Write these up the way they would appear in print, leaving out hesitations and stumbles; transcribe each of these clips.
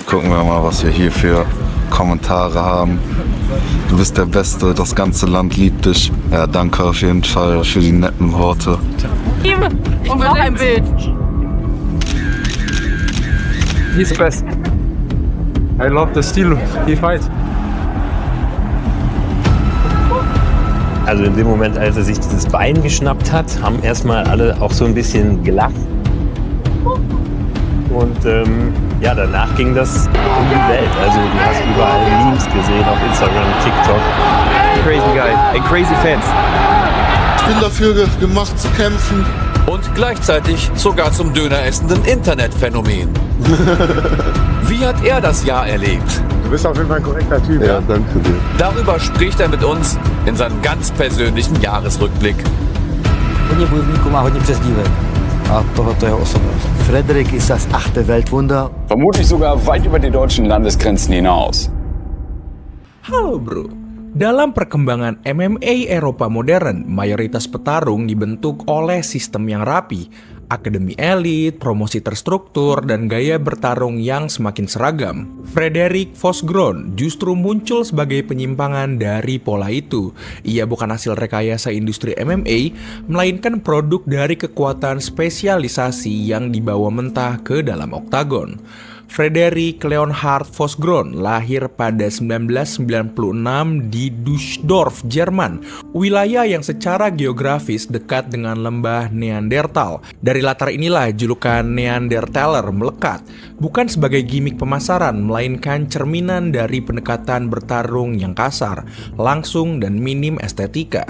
gucken wir mal, was wir hier für Kommentare haben. Du bist der Beste, das ganze Land liebt dich. Ja, danke auf jeden Fall für die netten Worte. Ich brauche ein Bild. He's the best. I love the style he fights. Also in dem Moment, als er sich dieses Bein geschnappt hat, haben erstmal alle auch so ein bisschen gelacht. Und ja, danach ging das um die Welt. Also du hast überall Memes gesehen auf Instagram, TikTok. Crazy guy and crazy fans. Ich bin dafür gemacht zu kämpfen. Und gleichzeitig sogar zum döneressenden Internetphänomen. Wie hat er das Jahr erlebt? Du bist auf jeden Fall ein korrekter Typ. Ja, danke dir. Darüber spricht er mit uns in seinem ganz persönlichen Jahresrückblick. Hodně bojovníků má hodně přezdívek a tohle je jeho osobnost. Frederik ist das 8. Weltwunder. Vermutlich sogar weit über die deutschen Landesgrenzen hinaus. Halo bro, dalam perkembangan MMA Eropa modern, mayoritas petarung dibentuk oleh sistem yang rapi, akademi elit, promosi terstruktur, dan gaya bertarung yang semakin seragam. Frederik Vosgrond justru muncul sebagai penyimpangan dari pola itu. Ia bukan hasil rekayasa industri MMA, melainkan produk dari kekuatan spesialisasi yang dibawa mentah ke dalam oktagon. Frederik Leonhard Vosgrond lahir pada 1996 di Düsseldorf, Jerman, wilayah yang secara geografis dekat dengan lembah Neandertal. Dari latar inilah julukan Neandertaler melekat, bukan sebagai gimmick pemasaran, melainkan cerminan dari pendekatan bertarung yang kasar, langsung dan minim estetika.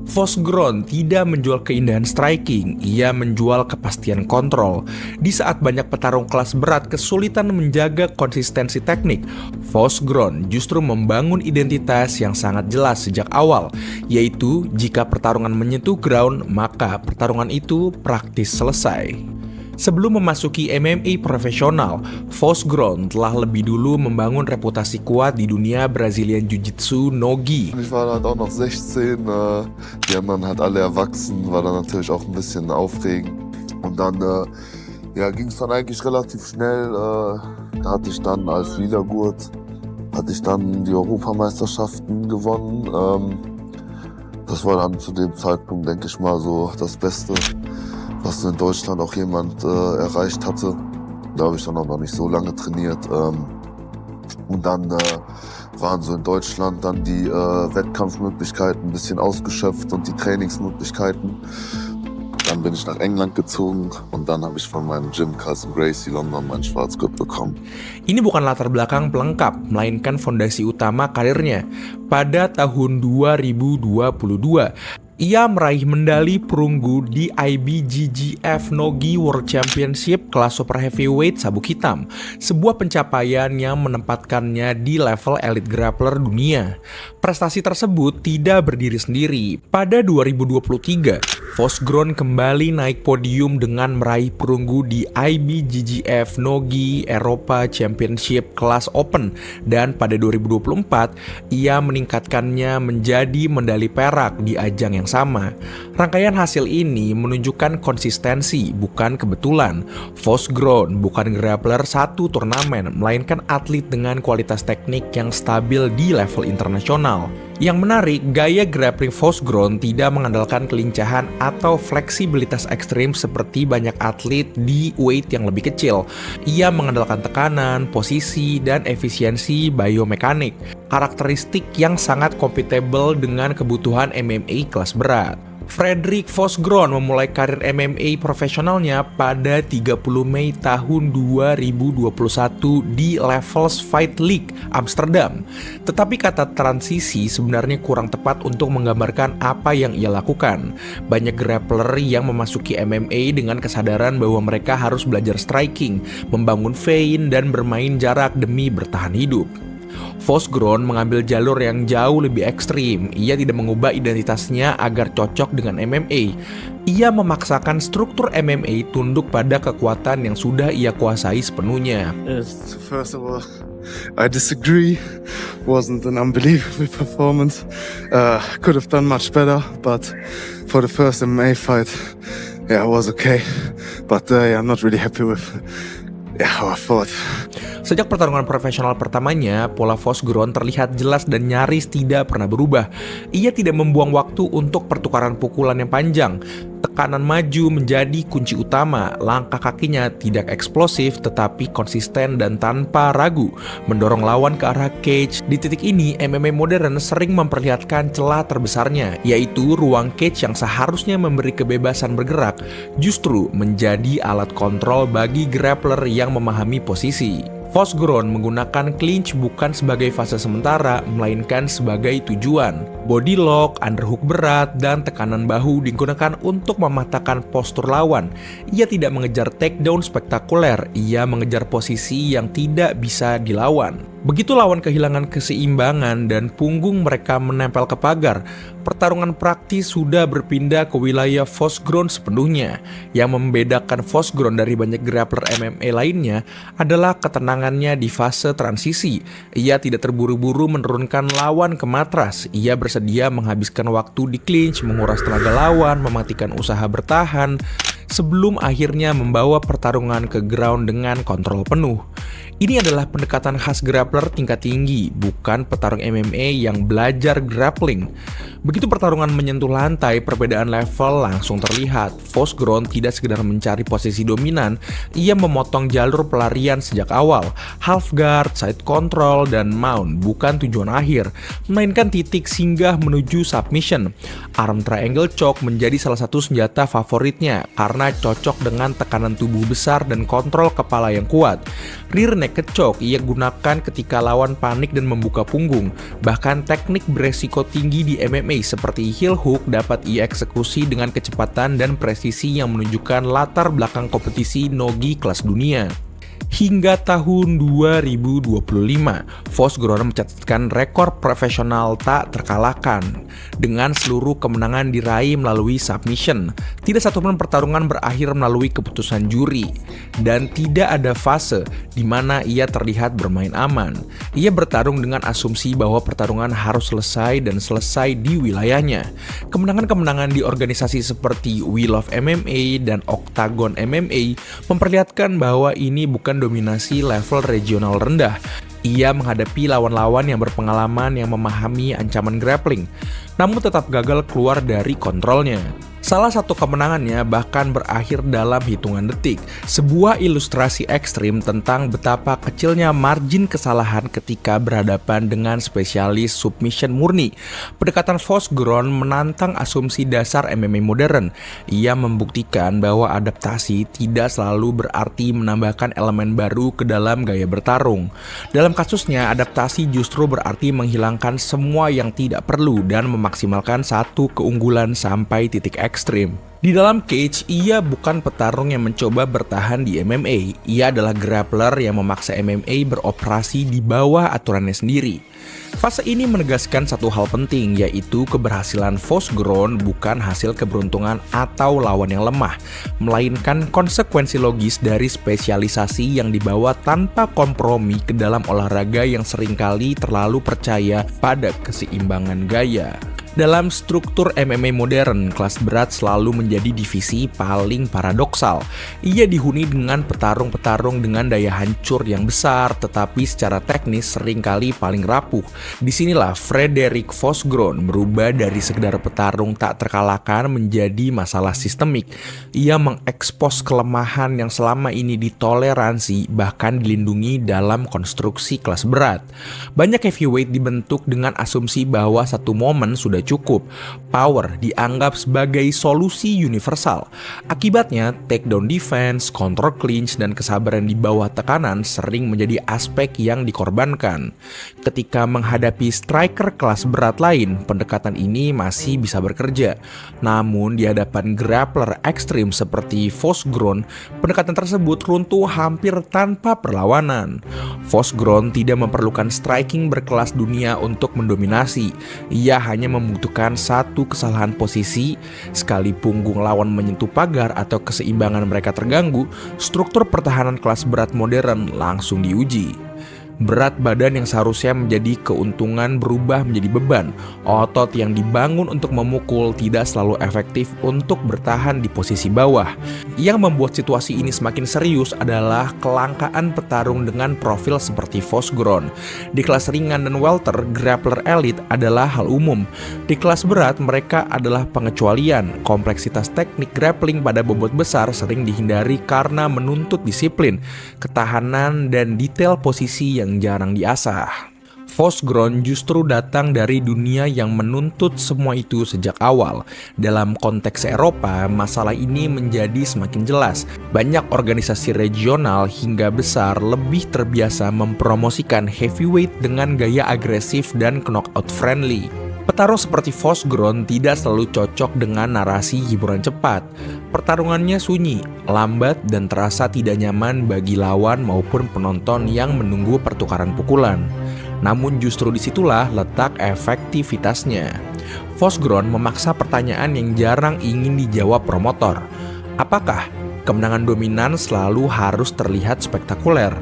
Vosgrond tidak menjual keindahan striking, ia menjual kepastian kontrol. Di saat banyak petarung kelas berat kesulitan menjaga konsistensi teknik, Vosgrond justru membangun identitas yang sangat jelas sejak awal, yaitu jika pertarungan menyentuh ground, maka pertarungan itu praktis selesai. Sebelum memasuki MMA profesional, Vosgrond telah lebih dulu membangun reputasi kuat di dunia Brazilian Jiu-Jitsu Nogi. Ich war halt auch noch 16, die anderen halt alle erwachsen, war dann natürlich auch ein bisschen aufregend. Und dann ja, ging es dann eigentlich relativ schnell, da hatte ich dann als Wiedergurt, die Europameisterschaften gewonnen. Das war dann zu dem Zeitpunkt, denke ich mal, so das Beste, was in Deutschland auch jemand erreicht hatte. Da habe ich dann auch noch nicht so lange trainiert. Und dann waren so in Deutschland dann die Wettkampfmöglichkeiten ein bisschen ausgeschöpft und die Trainingsmöglichkeiten. Dann bin ich nach England gezogen und dann habe ich von meinem Gym Carlson Gracie London meinen Schwarzgurt bekommen. Ini bukan latar belakang pelengkap, melainkan fondasi utama karirnya. Pada tahun 2022, ia meraih medali perunggu di IBJJF Nogi World Championship kelas super heavyweight sabuk hitam, sebuah pencapaian yang menempatkannya di level elite grappler dunia. Prestasi tersebut tidak berdiri sendiri. Pada 2023, Vosgrond kembali naik podium dengan meraih perunggu di IBJJF Nogi Eropa Championship kelas open, dan pada 2024 ia meningkatkannya menjadi medali perak di ajang yang sama. Rangkaian hasil ini menunjukkan konsistensi, bukan kebetulan. Vosgrond bukan grappler satu turnamen, melainkan atlet dengan kualitas teknik yang stabil di level internasional. Yang menarik, gaya grappling Vosgrond tidak mengandalkan kelincahan atau fleksibilitas ekstrim seperti banyak atlet di weight yang lebih kecil. Ia mengandalkan tekanan, posisi, dan efisiensi biomekanik, karakteristik yang sangat compatible dengan kebutuhan MMA kelas berat. Frederik Vosgrond memulai karir MMA profesionalnya pada 30 Mei tahun 2021 di Levels Fight League, Amsterdam. Tetapi kata transisi sebenarnya kurang tepat untuk menggambarkan apa yang ia lakukan. Banyak grappler yang memasuki MMA dengan kesadaran bahwa mereka harus belajar striking, membangun feint, dan bermain jarak demi bertahan hidup. Vosgrond mengambil jalur yang jauh lebih ekstrim. Ia tidak mengubah identitasnya agar cocok dengan MMA. Ia memaksakan struktur MMA tunduk pada kekuatan yang sudah ia kuasai sepenuhnya. First of all, I disagree. Wasn't an unbelievable performance. Could have done much better, but for the first MMA fight, yeah, it was okay. But I'm not really happy with Yeah, fourth. Sejak pertarungan profesional pertamanya, pola Vosgrond terlihat jelas dan nyaris tidak pernah berubah. Ia tidak membuang waktu untuk pertukaran pukulan yang panjang. Tekanan maju menjadi kunci utama. Langkah kakinya tidak eksplosif tetapi konsisten dan tanpa ragu mendorong lawan ke arah cage. Di titik ini, MMA modern sering memperlihatkan celah terbesarnya, yaitu ruang cage yang seharusnya memberi kebebasan bergerak justru menjadi alat kontrol bagi grappler yang memahami posisi. Vosgrond menggunakan clinch bukan sebagai fase sementara, melainkan sebagai tujuan. Body lock, underhook berat, dan tekanan bahu digunakan untuk mematahkan postur lawan. Ia tidak mengejar takedown spektakuler, ia mengejar posisi yang tidak bisa dilawan. Begitu lawan kehilangan keseimbangan dan punggung mereka menempel ke pagar, pertarungan praktis sudah berpindah ke wilayah Vosgrond sepenuhnya. Yang membedakan Vosgrond dari banyak grappler MMA lainnya adalah ketenangannya di fase transisi. Ia tidak terburu-buru menurunkan lawan ke matras. Ia bersedia menghabiskan waktu di clinch, menguras tenaga lawan, mematikan usaha bertahan, sebelum akhirnya membawa pertarungan ke ground dengan kontrol penuh. Ini adalah pendekatan khas grappler tingkat tinggi, bukan petarung MMA yang belajar grappling. Begitu pertarungan menyentuh lantai, perbedaan level langsung terlihat. Vosgrond tidak sekedar mencari posisi dominan, ia memotong jalur pelarian sejak awal. Half guard, side control, dan mount bukan tujuan akhir, melainkan titik singgah menuju submission. Arm triangle choke menjadi salah satu senjata favoritnya karena cocok dengan tekanan tubuh besar dan kontrol kepala yang kuat. Rear naked choke ia gunakan ketika lawan panik dan membuka punggung. Bahkan teknik beresiko tinggi di MMA seperti heel hook dapat ia eksekusi dengan kecepatan dan presisi yang menunjukkan latar belakang kompetisi nogi kelas dunia. Hingga tahun 2025, Vosgrond mencatatkan rekor profesional tak terkalahkan dengan seluruh kemenangan diraih melalui submission. Tidak satupun pertarungan berakhir melalui keputusan juri, dan tidak ada fase di mana ia terlihat bermain aman. Ia bertarung dengan asumsi bahwa pertarungan harus selesai dan selesai di wilayahnya. Kemenangan-kemenangan di organisasi seperti We Love MMA dan Octagon MMA memperlihatkan bahwa ini bukan dominasi level regional rendah. Ia menghadapi lawan-lawan yang berpengalaman yang memahami ancaman grappling, namun tetap gagal keluar dari kontrolnya. Salah satu kemenangannya bahkan berakhir dalam hitungan detik, sebuah ilustrasi ekstrim tentang betapa kecilnya margin kesalahan ketika berhadapan dengan spesialis submission murni. Pendekatan Vosgrond menantang asumsi dasar MMA modern. Ia membuktikan bahwa adaptasi tidak selalu berarti menambahkan elemen baru ke dalam gaya bertarung. Dalam kasusnya, adaptasi justru berarti menghilangkan semua yang tidak perlu dan memaksimalkan satu keunggulan sampai titik ekstrim. Di dalam cage, ia bukan petarung yang mencoba bertahan di MMA. Ia adalah grappler yang memaksa MMA beroperasi di bawah aturannya sendiri. Fase ini menegaskan satu hal penting, yaitu keberhasilan Vosgrond bukan hasil keberuntungan atau lawan yang lemah, melainkan konsekuensi logis dari spesialisasi yang dibawa tanpa kompromi ke dalam olahraga yang seringkali terlalu percaya pada keseimbangan gaya. Dalam struktur MMA modern, kelas berat selalu menjadi divisi paling paradoksal. Ia dihuni dengan petarung-petarung dengan daya hancur yang besar, tetapi secara teknis seringkali paling rapuh. Disinilah Frederick Vosgrond berubah dari sekedar petarung tak terkalahkan menjadi masalah sistemik. Ia mengekspos kelemahan yang selama ini ditoleransi, bahkan dilindungi dalam konstruksi kelas berat. Banyak heavyweight dibentuk dengan asumsi bahwa satu momen sudah cukup. Power dianggap sebagai solusi universal. Akibatnya, takedown defense, counter clinch, dan kesabaran di bawah tekanan sering menjadi aspek yang dikorbankan. Ketika menghadapi striker kelas berat lain, pendekatan ini masih bisa bekerja. Namun, di hadapan grappler ekstrim seperti Vosgrond, pendekatan tersebut runtuh hampir tanpa perlawanan. Vosgrond tidak memerlukan striking berkelas dunia untuk mendominasi. Ia hanya membutuhkan satu kesalahan posisi, sekali punggung lawan menyentuh pagar atau keseimbangan mereka terganggu, struktur pertahanan kelas berat modern langsung diuji. Berat badan yang seharusnya menjadi keuntungan berubah menjadi beban. Otot yang dibangun untuk memukul tidak selalu efektif untuk bertahan di posisi bawah. Yang membuat situasi ini semakin serius adalah kelangkaan petarung dengan profil seperti Vosgron. Di kelas ringan dan welter, grappler elit adalah hal umum. Di kelas berat, mereka adalah pengecualian. Kompleksitas teknik grappling pada bobot besar sering dihindari karena menuntut disiplin, ketahanan, dan detail posisi yang jarang diasah. Vosgron justru datang dari dunia yang menuntut semua itu sejak awal. Dalam konteks Eropa, masalah ini menjadi semakin jelas. Banyak organisasi regional hingga besar lebih terbiasa mempromosikan heavyweight dengan gaya agresif dan knockout friendly. Petarung seperti Vosgron tidak selalu cocok dengan narasi hiburan cepat. Pertarungannya sunyi, lambat, dan terasa tidak nyaman bagi lawan maupun penonton yang menunggu pertukaran pukulan. Namun justru disitulah letak efektivitasnya. Vosgron memaksa pertanyaan yang jarang ingin dijawab promotor. Apakah kemenangan dominan selalu harus terlihat spektakuler?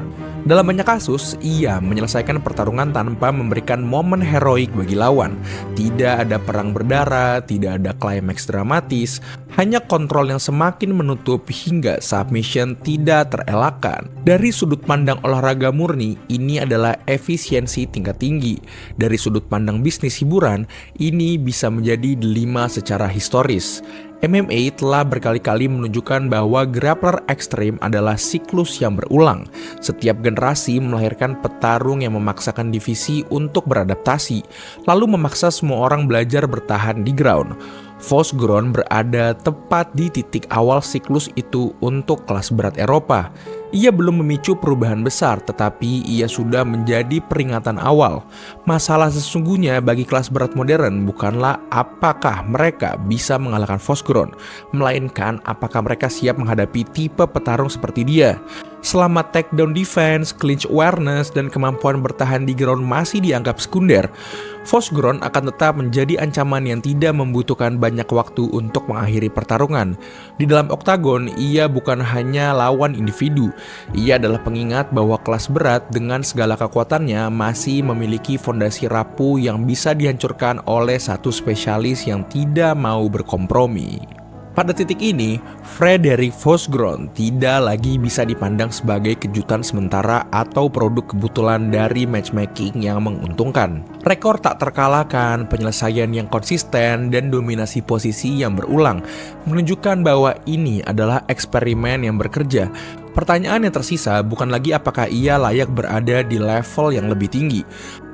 Dalam banyak kasus, ia menyelesaikan pertarungan tanpa memberikan momen heroik bagi lawan. Tidak ada perang berdarah, tidak ada klimaks dramatis, hanya kontrol yang semakin menutup hingga submission tidak terelakkan. Dari sudut pandang olahraga murni, ini adalah efisiensi tingkat tinggi. Dari sudut pandang bisnis hiburan, ini bisa menjadi dilema secara historis. MMA telah berkali-kali menunjukkan bahwa grappler ekstrim adalah siklus yang berulang. Setiap generasi melahirkan petarung yang memaksakan divisi untuk beradaptasi, lalu memaksa semua orang belajar bertahan di ground. Vosgron berada tepat di titik awal siklus itu untuk kelas berat Eropa. Ia belum memicu perubahan besar, tetapi ia sudah menjadi peringatan awal. Masalah sesungguhnya bagi kelas berat modern bukanlah apakah mereka bisa mengalahkan Vosgron, melainkan apakah mereka siap menghadapi tipe petarung seperti dia. Selama takedown defense, clinch awareness, dan kemampuan bertahan di ground masih dianggap sekunder, Vosgron akan tetap menjadi ancaman yang tidak membutuhkan banyak waktu untuk mengakhiri pertarungan. Di dalam oktagon, ia bukan hanya lawan individu. Ia adalah pengingat bahwa kelas berat dengan segala kekuatannya masih memiliki fondasi rapuh yang bisa dihancurkan oleh satu spesialis yang tidak mau berkompromi. Pada titik ini, Frederick Vosgron tidak lagi bisa dipandang sebagai kejutan sementara atau produk kebetulan dari matchmaking yang menguntungkan. Rekor tak terkalahkan, penyelesaian yang konsisten, dan dominasi posisi yang berulang menunjukkan bahwa ini adalah eksperimen yang bekerja. Pertanyaan yang tersisa bukan lagi apakah ia layak berada di level yang lebih tinggi,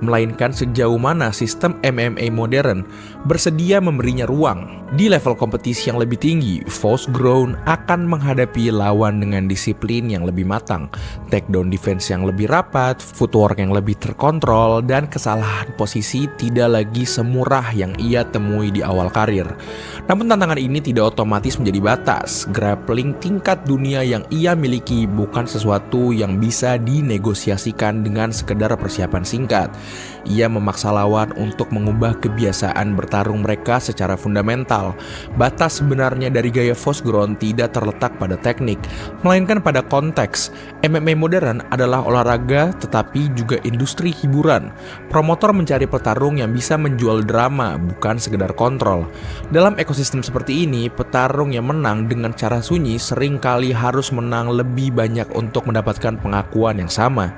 melainkan sejauh mana sistem MMA modern bersedia memberinya ruang. Di level kompetisi yang lebih tinggi, Vosgron akan menghadapi lawan dengan disiplin yang lebih matang, takedown defense yang lebih rapat, footwork yang lebih terkontrol, dan kesalahan posisi tidak lagi semurah yang ia temui di awal karir. Namun tantangan ini tidak otomatis menjadi batas. Grappling tingkat dunia yang ia miliki bukan sesuatu yang bisa dinegosiasikan dengan sekedar persiapan singkat. Ia memaksa lawan untuk mengubah kebiasaan bertarung mereka secara fundamental. Batas sebenarnya dari gaya Vosgron tidak terletak pada teknik, melainkan pada konteks. MMA modern adalah olahraga tetapi juga industri hiburan. Promotor mencari petarung yang bisa menjual drama, bukan sekedar kontrol. Dalam ekosistem seperti ini, petarung yang menang dengan cara sunyi seringkali harus menang lebih banyak untuk mendapatkan pengakuan yang sama.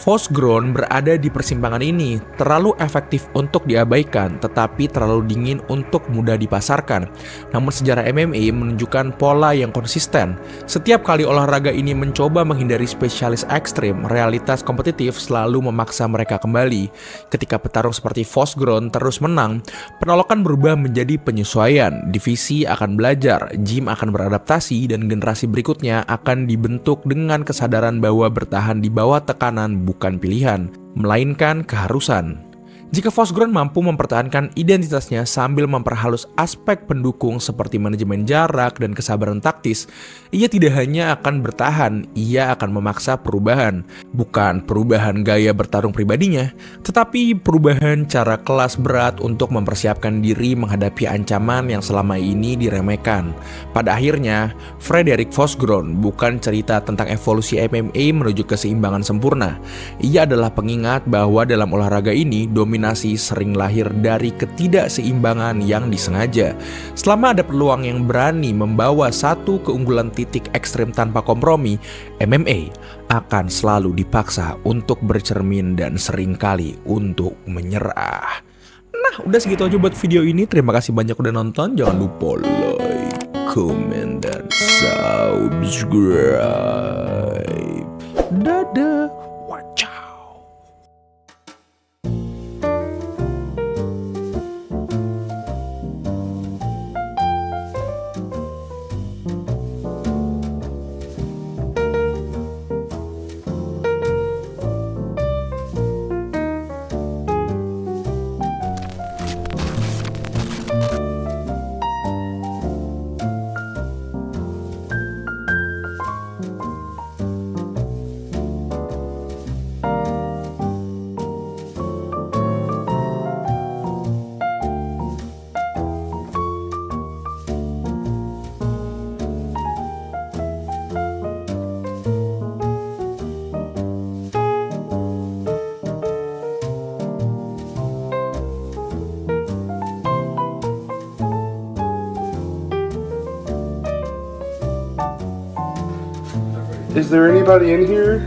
Vosgron berada di persimpangan ini, terlalu efektif untuk diabaikan, tetapi terlalu dingin untuk mudah dipasarkan. Namun sejarah MMA menunjukkan pola yang konsisten. Setiap kali olahraga ini mencoba menghindari spesialis ekstrim, realitas kompetitif selalu memaksa mereka kembali. Ketika petarung seperti Vosgron terus menang, penolakan berubah menjadi penyesuaian. Divisi akan belajar, gym akan beradaptasi, dan generasi berikutnya akan dibentuk dengan kesadaran bahwa bertahan di bawah tekanan bukan pilihan, melainkan keharusan. Jika Vosgren mampu mempertahankan identitasnya sambil memperhalus aspek pendukung seperti manajemen jarak dan kesabaran taktis, ia tidak hanya akan bertahan, ia akan memaksa perubahan. Bukan perubahan gaya bertarung pribadinya, tetapi perubahan cara kelas berat untuk mempersiapkan diri menghadapi ancaman yang selama ini diremehkan. Pada akhirnya, Frederick Vosgren bukan cerita tentang evolusi MMA menuju keseimbangan sempurna. Ia adalah pengingat bahwa dalam olahraga ini, dominasi sering lahir dari ketidakseimbangan yang disengaja. Selama ada peluang yang berani membawa satu keunggulan titik ekstrem tanpa kompromi, MMA akan selalu dipaksa untuk bercermin dan seringkali untuk menyerah. Nah, udah segitu aja buat video ini. Terima kasih banyak udah nonton. Jangan lupa like, comment, dan subscribe. Dadah. Wacau. Is there anybody in here?